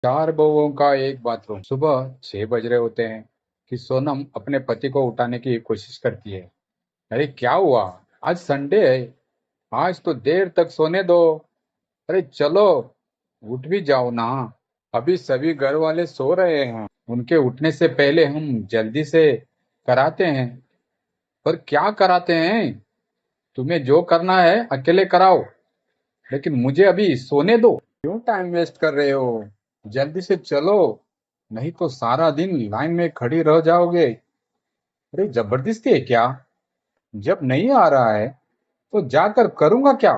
चार बहुओं का एक बाथरूम। सुबह 6 बज रहे होते हैं कि सोनम अपने पति को उठाने की कोशिश करती है। अरे क्या हुआ? आज संडे है। आज तो देर तक सोने दो। अरे चलो, उठ भी जाओ ना। अभी सभी घर वाले सो रहे हैं। उनके उठने से पहले हम जल्दी से कराते हैं। पर क्या कराते हैं? तुम्हें जो करना है अकेले कराओ, लेकिन मुझे अभी सोने दो। क्यों टाइम वेस्ट कर रहे हो? जल्दी से चलो, नहीं तो सारा दिन लाइन में खड़ी रह जाओगे। अरे जबरदस्ती है क्या? जब नहीं आ रहा है तो जाकर करूंगा क्या?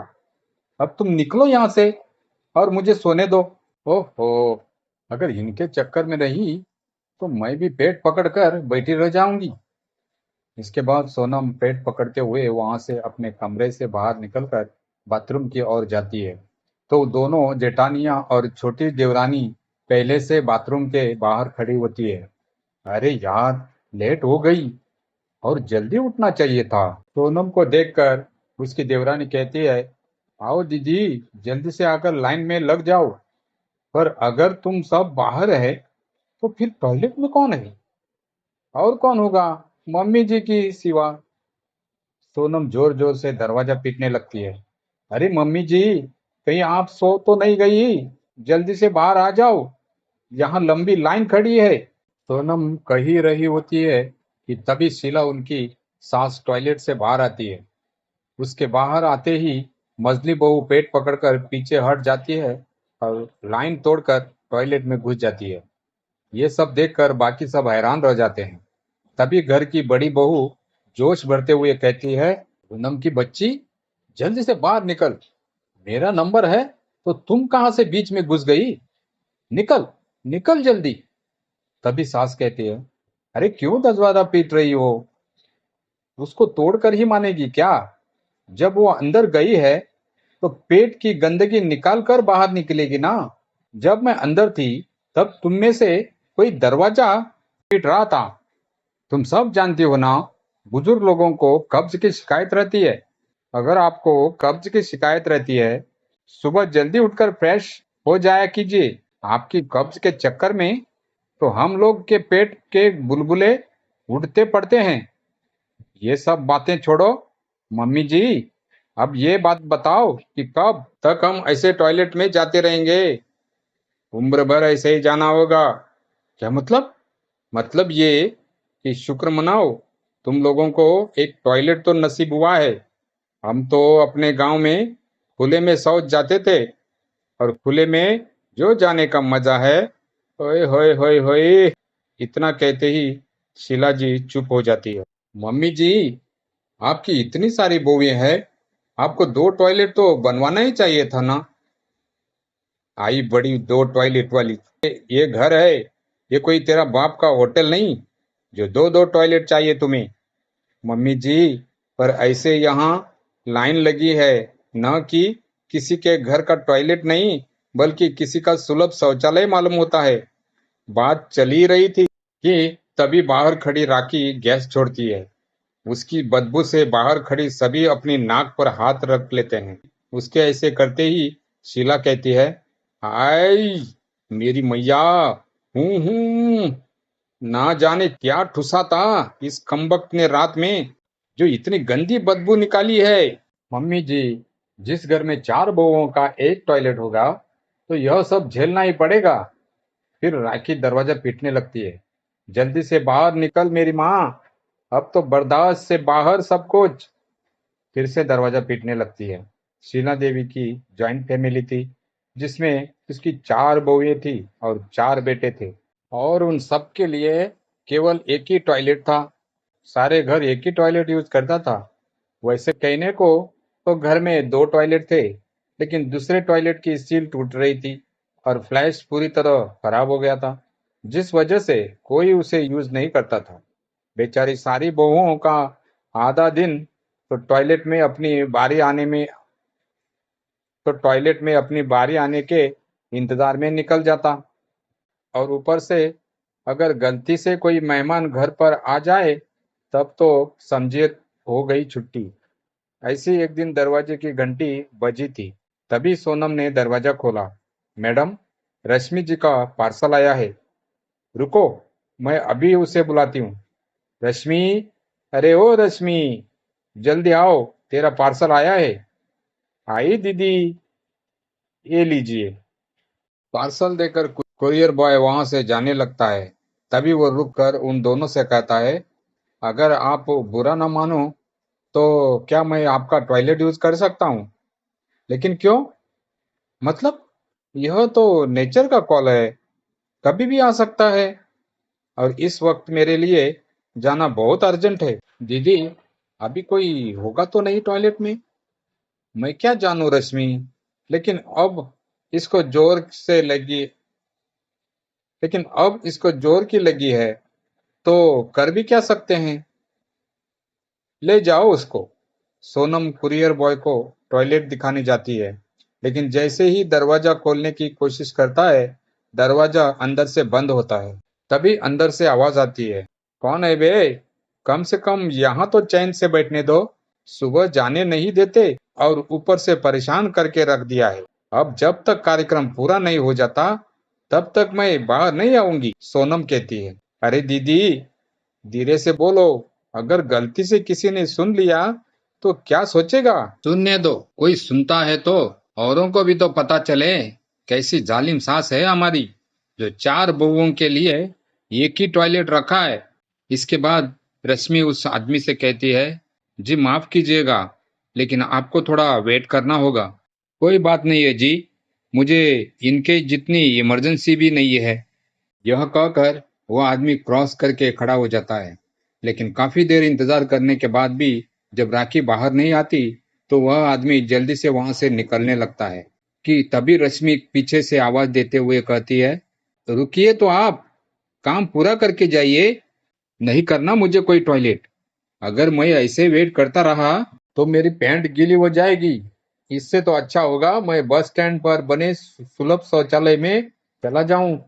अब तुम निकलो यहाँ से और मुझे सोने दो। ओहो, अगर इनके चक्कर में रही तो मैं भी पेट पकड़कर बैठी रह जाऊंगी। इसके बाद सोनम पेट पकड़ते हुए वहां से अपने कमरे से बाहर निकलकर बाथरूम की ओर जाती है। तो दोनों जेठानियां और छोटी देवरानी पहले से बाथरूम के बाहर खड़ी होती है। अरे यार, लेट हो गई और जल्दी उठना चाहिए था। सोनम को देखकर उसकी देवरानी कहती है, आओ दीदी, जल्दी से आकर लाइन में लग जाओ। पर अगर तुम सब बाहर है तो फिर टॉयलेट में कौन है? और कौन होगा, मम्मी जी की सिवा? सोनम जोर जोर से दरवाजा पीटने लगती है। अरे मम्मी जी, कहीं आप सो तो नहीं गई? जल्दी से बाहर आ जाओ, यहाँ लंबी लाइन खड़ी है। सोनम कह ही रही होती है कि तभी शीला, उनकी सास, टॉयलेट से बाहर आती है। उसके बाहर आते ही मजली बहू पेट पकड़कर पीछे हट जाती है और लाइन तोड़कर टॉयलेट में घुस जाती है। ये सब देखकर बाकी सब हैरान रह जाते हैं। तभी घर की बड़ी बहू जोश भरते हुए कहती है, पूनम की बच्ची, जल्दी से बाहर निकल। मेरा नंबर है तो तुम कहां से बीच में घुस गई? निकल, निकल जल्दी। तभी सास कहती है, अरे क्यों दरवाजा पीट रही हो? उसको तोड़कर ही मानेगी क्या? जब वो अंदर गई है तो पेट की गंदगी निकाल कर बाहर निकलेगी ना। जब मैं अंदर थी तब तुम में से कोई दरवाजा पीट रहा था। तुम सब जानती हो ना, बुजुर्ग लोगों को कब्ज की शिकायत रहती है। अगर आपको कब्ज की शिकायत रहती है, सुबह जल्दी उठकर फ्रेश हो जाया कीजिए। आपकी कब्ज के चक्कर में तो हम लोग के पेट के बुलबुले उड़ते पड़ते हैं। ये सब बातें छोड़ो। मम्मी जी, अब ये बात बताओ कि कब तक हम ऐसे टॉयलेट में जाते रहेंगे? उम्र भर ऐसे ही जाना होगा। क्या मतलब? मतलब ये कि शुक्र मनाओ, तुम लोगों को एक टॉयलेट तो नसीब हुआ है। हम तो अपने गांव में खुले में शौच जाते थे, और खुले में जो जाने का मजा है। ओए होए होए होए। इतना कहते ही शीला जी चुप हो जाती है। मम्मी जी, आपकी इतनी सारी बहुएं हैं, आपको दो टॉयलेट तो बनवाना ही चाहिए था ना। आई बड़ी दो टॉयलेट वाली। ये घर है, ये कोई तेरा बाप का होटल नहीं जो दो दो टॉयलेट चाहिए तुम्हें। मम्मी जी, पर ऐसे यहाँ लाइन लगी है, न कि किसी के घर का टॉयलेट नहीं, बल्कि किसी का सुलभ शौचालय मालूम होता है। बात चली रही थी कि तभी बाहर खड़ी राखी गैस छोड़ती है। उसकी बदबू से बाहर खड़ी सभी अपनी नाक पर हाथ रख लेते हैं। उसके ऐसे करते ही शीला कहती है, हाय मेरी मैया, हूँ, ना जाने क्या ठुसा था इस कमबख्त ने रात में, जो इतनी गंदी बदबू निकाली है। मम्मी जी, जिस घर में चार बहुओं का एक टॉयलेट होगा तो यह सब झेलना ही पड़ेगा। फिर राखी दरवाजा पीटने लगती है, जल्दी से बाहर निकल मेरी माँ, अब तो बर्दाश्त से बाहर सब कुछ। फिर से दरवाजा पीटने लगती है। शीला देवी की जॉइंट फैमिली थी, जिसमें उसकी चार बहुएं थी और चार बेटे थे, और उन सब के लिए केवल एक ही टॉयलेट था। सारे घर एक ही टॉयलेट यूज करता था। वैसे कहने को तो घर में दो टॉयलेट थे, लेकिन दूसरे टॉयलेट की सील टूट रही थी और फ्लैश पूरी तरह खराब हो गया था, जिस वजह से कोई उसे यूज नहीं करता था। बेचारी सारी बहुओं का आधा दिन तो टॉयलेट में अपनी बारी आने के इंतजार में निकल जाता। और ऊपर से अगर गलती से कोई मेहमान घर पर आ जाए तब तो समझिए हो गई छुट्टी। ऐसी एक दिन दरवाजे की घंटी बजी थी। तभी सोनम ने दरवाजा खोला। मैडम, रश्मि जी का पार्सल आया है। रुको, मैं अभी उसे बुलाती हूँ। रश्मि, अरे ओ रश्मि, जल्दी आओ, तेरा पार्सल आया है। आई दीदी, ये लीजिए। पार्सल देकर कुरियर बॉय वहां से जाने लगता है। तभी वो रुक कर उन दोनों से कहता है, अगर आप बुरा ना मानो तो क्या मैं आपका टॉयलेट यूज कर सकता हूँ? लेकिन क्यों? मतलब, यह तो नेचर का कॉल है, कभी भी आ सकता है। और इस वक्त मेरे लिए जाना बहुत अर्जेंट है। दीदी, अभी कोई होगा तो नहीं टॉयलेट में? मैं क्या जानूं रश्मि, लेकिन अब इसको जोर से लगी लेकिन अब इसको जोर की लगी है, तो कर भी क्या सकते हैं। ले जाओ उसको। सोनम कुरियर बॉय को टॉयलेट दिखाने जाती है, लेकिन जैसे ही दरवाजा खोलने की कोशिश करता है, दरवाजा अंदर से बंद होता है। तभी अंदर से आवाज आती है, कौन है बे? कम से कम यहाँ तो चैन से बैठने दो। सुबह जाने नहीं देते और ऊपर से परेशान करके रख दिया है। अब जब तक कार्यक्रम पूरा नहीं हो जाता, तब तक मैं बाहर नहीं आऊंगी, सोनम कहती है। अरे दीदी, धीरे से बोलो, अगर गलती से किसी ने सुन लिया तो क्या सोचेगा? सुनने दो, कोई सुनता है तो औरों को भी तो पता चले कैसी जालिम सास है हमारी, जो 4 बहुओं के लिए एक ही टॉयलेट रखा है। इसके बाद रश्मि उस आदमी से कहती है, जी माफ कीजिएगा, लेकिन आपको थोड़ा वेट करना होगा। कोई बात नहीं है जी, मुझे इनके जितनी इमरजेंसी भी नहीं है। यह कहकर वह आदमी क्रॉस करके खड़ा हो जाता है। लेकिन काफी देर इंतजार करने के बाद भी जब राखी बाहर नहीं आती, तो वह आदमी जल्दी से वहां से निकलने लगता है कि तभी रश्मि पीछे से आवाज देते हुए कहती है, रुकिए तो आप, काम पूरा करके जाइए। नहीं करना मुझे कोई टॉयलेट। अगर मैं ऐसे वेट करता रहा तो मेरी पैंट गीली हो जाएगी। इससे तो अच्छा होगा मैं बस स्टैंड पर बने सुलभ शौचालय में चला जाऊं।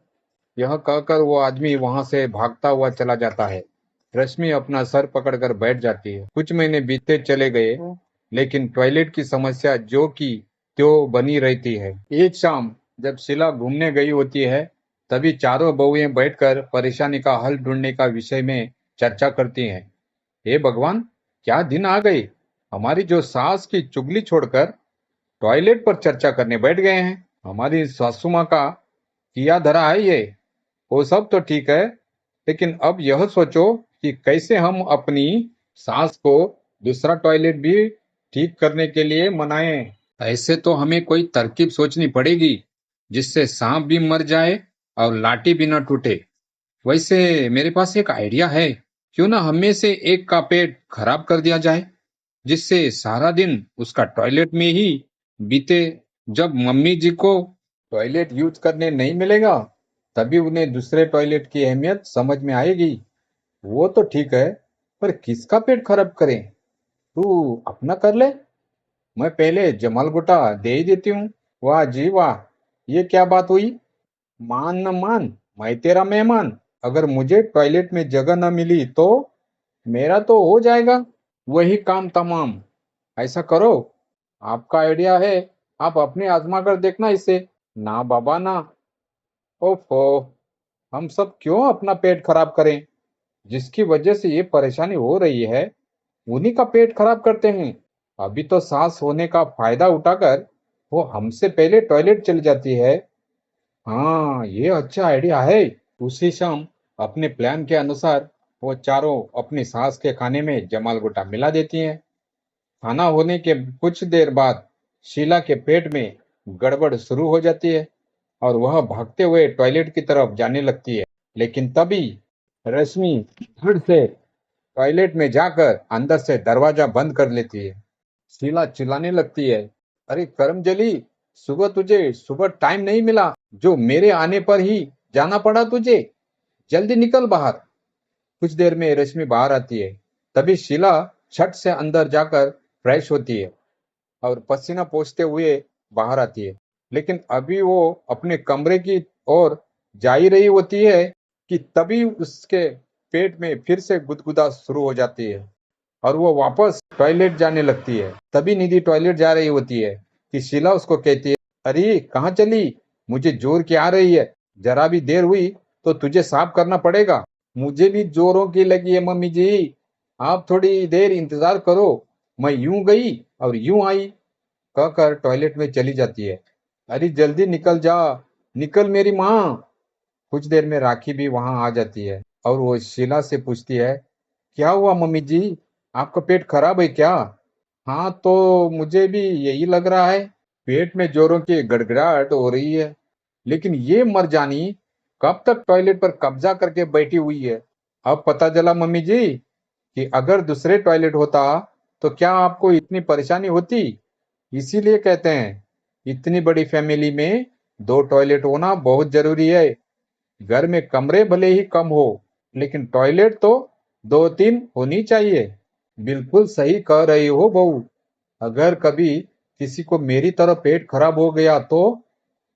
यह कहकर वो आदमी वहां से भागता हुआ चला जाता है। रश्मि अपना सर पकड़कर बैठ जाती है। कुछ महीने बीतते चले गए, लेकिन टॉयलेट की समस्या जो की त्यों बनी रहती है। एक शाम जब शीला घूमने गई होती है, तभी चारों बहुएं बैठकर परेशानी का हल ढूंढने का विषय में चर्चा करती हैं। हे भगवान, क्या दिन आ गए, हमारी जो सास की चुगली छोड़कर टॉयलेट पर चर्चा करने बैठ गए हैं। हमारी सासू माँ का किया धरा है ये। वो सब तो ठीक है, लेकिन अब यह सोचो कि कैसे हम अपनी सास को दूसरा टॉयलेट भी ठीक करने के लिए मनाएं। ऐसे तो हमें कोई तरकीब सोचनी पड़ेगी, जिससे सांप भी मर जाए और लाठी भी न टूटे। वैसे मेरे पास एक आइडिया है, क्यों ना हम में से एक का पेट खराब कर दिया जाए, जिससे सारा दिन उसका टॉयलेट में ही बीते। जब मम्मी जी को टॉयलेट यूज करने नहीं मिलेगा, तभी उन्हें दूसरे टॉयलेट की अहमियत समझ में आएगी। वो तो ठीक है, पर किसका पेट खराब करें? तू अपना कर ले, मैं पहले जमाल गोटा दे ही देती हूँ। वाह जी वाह, ये क्या बात हुई? मान न मान, मैं तेरा मेहमान। अगर मुझे टॉयलेट में जगह न मिली तो मेरा तो हो जाएगा वही काम तमाम। ऐसा करो, आपका आइडिया है, आप अपने आजमा कर देखना इसे। ना बाबा ना। ओफो, हम सब क्यों अपना पेट खराब करें? जिसकी वजह से ये परेशानी हो रही है, उन्हीं का पेट खराब करते हैं। अभी तो सांस होने का फायदा उठाकर वो हमसे पहले टॉयलेट चली जाती है। हाँ, ये अच्छा आइडिया है। उसी शाम अपने प्लान के अनुसार वो चारों अपनी सास के खाने में जमाल गोटा मिला देती हैं। खाना होने के कुछ देर बाद शीला के पेट में गड़बड़ शुरू हो जाती है और वह भागते हुए टॉयलेट की तरफ जाने लगती है। लेकिन तभी रश्मि फिर से टॉयलेट में जाकर अंदर से दरवाजा बंद कर लेती है। शीला चिल्लाने लगती है, अरे करमजली, सुबह टाइम नहीं मिला, जो मेरे आने पर ही जाना पड़ा तुझे। जल्दी निकल बाहर। कुछ देर में रश्मि बाहर आती है। तभी शीला छत से अंदर जाकर फ्रेश होती है और पसीना पोंछते हुए बाहर आती है। लेकिन अभी वो अपने कमरे की ओर जा ही रही होती है कि तभी उसके पेट में फिर से गुदगुदा शुरू हो जाती है और वो वापस टॉयलेट जाने लगती है। तभी निधि टॉयलेट जा रही होती है कि शीला उसको कहती है, अरे कहाँ चली? मुझे जोर की आ रही है, जरा भी देर हुई तो तुझे साफ करना पड़ेगा। मुझे भी जोरों की लगी है मम्मी जी, आप थोड़ी देर इंतजार करो। मैं यूं गई और यूं आई कहकर टॉयलेट में चली जाती है। अरे जल्दी निकल जा, निकल मेरी माँ। कुछ देर में राखी भी वहां आ जाती है और वो शीला से पूछती है, क्या हुआ मम्मी जी, आपका पेट खराब है क्या? हाँ तो मुझे भी यही लग रहा है, पेट में जोरों की गड़गड़ाहट हो रही है। लेकिन ये मर जानी कब तक टॉयलेट पर कब्जा करके बैठी हुई है? अब पता चला मम्मी जी कि अगर दूसरे टॉयलेट होता तो क्या आपको इतनी परेशानी होती। इसीलिए कहते हैं इतनी बड़ी फैमिली में दो टॉयलेट होना बहुत जरूरी है। घर में कमरे भले ही कम हो, लेकिन टॉयलेट तो दो तीन होनी चाहिए। बिल्कुल सही कह रही हो बहू। अगर कभी किसी को मेरी तरह पेट खराब हो गया तो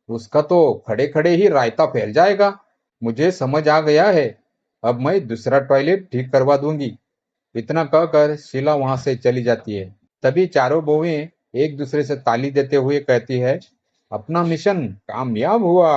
उसका तो खड़े खड़े ही रायता फैल जाएगा। मुझे समझ आ गया है, अब मैं दूसरा टॉयलेट ठीक करवा दूंगी। इतना कहकर शीला वहां से चली जाती है। तभी चारों बहुएं एक दूसरे से ताली देते हुए कहती है, अपना मिशन कामयाब हुआ।